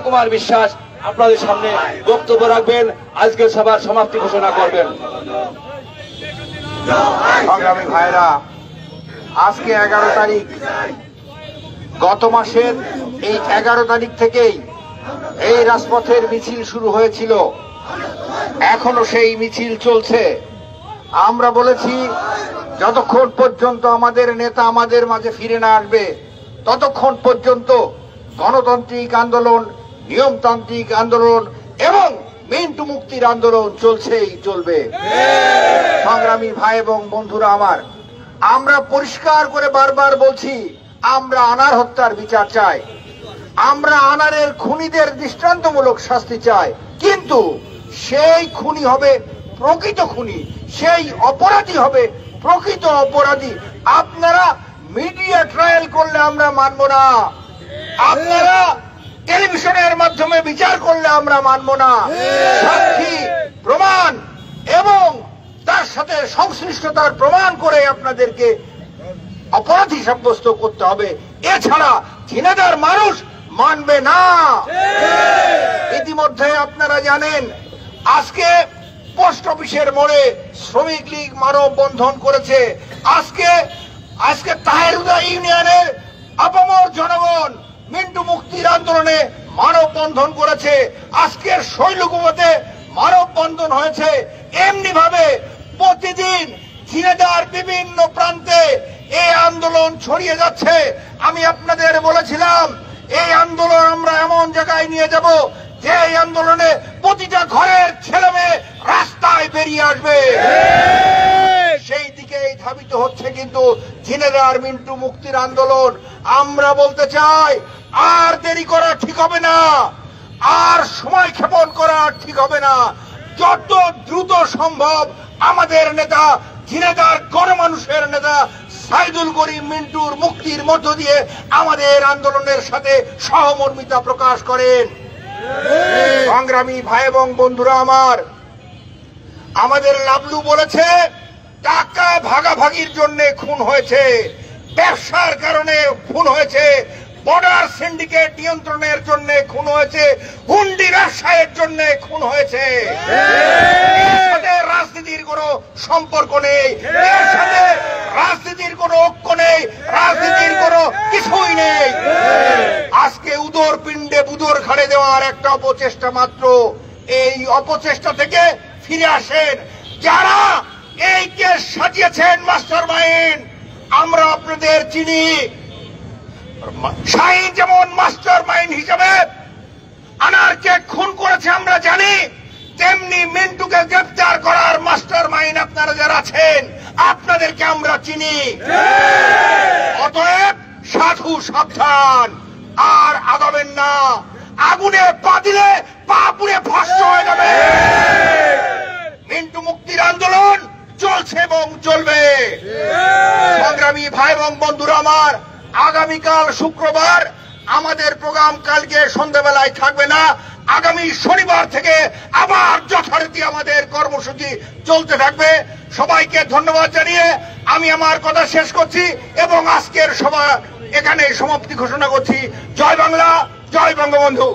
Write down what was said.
কুমার বিশ্বাস আপনাদের সামনে বক্তব্য রাখবেন, আজকের সভার সমাপ্তি ঘোষণা করবেন। সংগ্রামী ভাইরা, আজকে 11 তারিখ, গত মাসের এই 11 তারিখ থেকেই এই রাজপথের মিছিল শুরু হয়েছিল, এখনো সেই মিছিল চলছে। আমরা বলেছি যতক্ষণ পর্যন্ত আমাদের নেতা আমাদের মাঝে ফিরে না আসবে ততক্ষণ পর্যন্ত গণতান্ত্রিক আন্দোলন, নিয়মতান্ত্রিক আন্দোলন এবং মিন্টু মুক্তির আন্দোলন চলছেই চলবে। সংগ্রামী ভাই এবং বন্ধুরা আমার, আমরা পরিষ্কার করে বারবার বলছি, আমরা আনার হত্যার বিচার চাই, আমরা আনারের খুনিদের দৃষ্টান্তমূলক শাস্তি চাই, কিন্তু সেই খুনি হবে প্রকৃত খুনি, সেই অপরাধী হবে প্রকৃত অপরাধী। আপনারা মিডিয়া ট্রায়াল করলে আমরা মানব না, আপনারা টেলিভিশনের মাধ্যমে বিচার করলে আমরা মানব না। সাক্ষী, প্রমাণ এবং তার সাথে সংশ্লিষ্টতার প্রমাণ করে আপনাদেরকে অপরাধী সাব্যস্ত করতে হবে, এছাড়া ঝিনাইদহের মানুষ মানবে না। ইতিমধ্যে আপনারা জানেন আজকে পোস্ট অফিসের মোড়ে শ্রমিক লীগ মানববন্ধন করেছে। আজকে তাহেরুদা ইউনিয়নের আপামর জনগণ মিন্টু মুক্তির আন্দোলনে মানববন্ধন করেছে। আজকের শৈলকুপাতে মানববন্ধন হয়েছে। এমনি ভাবে প্রতিদিন ঝিনাইদহের বিভিন্ন প্রান্তে এই আন্দোলন ছড়িয়ে যাচ্ছে। আমি আপনাদের বলেছিলাম এই আন্দোলন আমরা এমন জায়গায় নিয়ে যাব যে এই আন্দোলনে প্রতিটা ঘরের ছেলে মেয়ে রাস্তায় বেরিয়ে আসবে। সেই দিকেই ধাবিত হচ্ছে কিন্তু ঝিনাইদহের মিন্টু মুক্তির আন্দোলন। আমরা বলতে চাই, আর দেরি করা ঠিক হবে না, আর সময় ক্ষেপণ করা ঠিক হবে না। যত দ্রুত সম্ভব আমাদের নেতা, ঝিনাইদহের গণমানুষের নেতা সাইদুল করিম মিন্টুর মুক্তির মধ্য দিয়ে আমাদের আন্দোলনের সাথে সহমর্মিতা প্রকাশ করেন। সংগ্রামী ভাই এবং বন্ধুরা আমার, আমাদের লাবলু বলেছে টাকা ভাগাভাগির জন্য খুন হয়েছে, ব্যবসার কারণে খুন হয়েছে, বর্ডার সিন্ডিকেট নিয়ন্ত্রণের জন্য খুন হয়েছে, হুন্ডি ব্যবসায়ের জন্য খুন হয়েছে। এর সাথে রাজনীতির কোনো সম্পর্ক নেই, এর সাথে রাজনীতির কোনো ঐক্য নেই, রাজনীতির কোনো কিছুই নেই। আজকে উদর পিণ্ডে বুদর ঘাড়ে দেওয়ার একটা অপচেষ্টা মাত্র। এই অপচেষ্টা থেকে ফিরে আসেন। যারা এই কেস সাজিয়েছেন মাস্টার মাইন্ড, আমরা আপনাদের চিনি। শাহিন যেমন মাস্টার মাইন্ড হিসেবে আনারকে খুন করেছে আমরা জানি, তেমনি মিন্টুকে গ্রেফতার করার মাস্টার মাইন্ড আপনারা যারা আছেন আপনাদেরকে আমরা চিনি। অতএব সাধু সাবধান, আর আগাবেন না। আগুনে পা দিলে পা পুড়ে ভস্ম হয়ে যাবে। মিন্টু মুক্তির আন্দোলন চলছে এবং চলবে। সংগ্রামী ভাই এবং বন্ধুরা আমার, আগামীকাল শুক্রবার আমাদের প্রোগ্রাম কালকে সন্ধ্যাবেলায় থাকবে না। আগামী শনিবার থেকে আবার যথারীতি আমাদের কর্মসূচি চলতে থাকবে। সবাইকে ধন্যবাদ জানিয়ে আমি আমার কথা শেষ করছি এবং আজকের সভা এখানে সমাপ্তি ঘোষণা করছি। জয় বাংলা, জয় বঙ্গবন্ধু।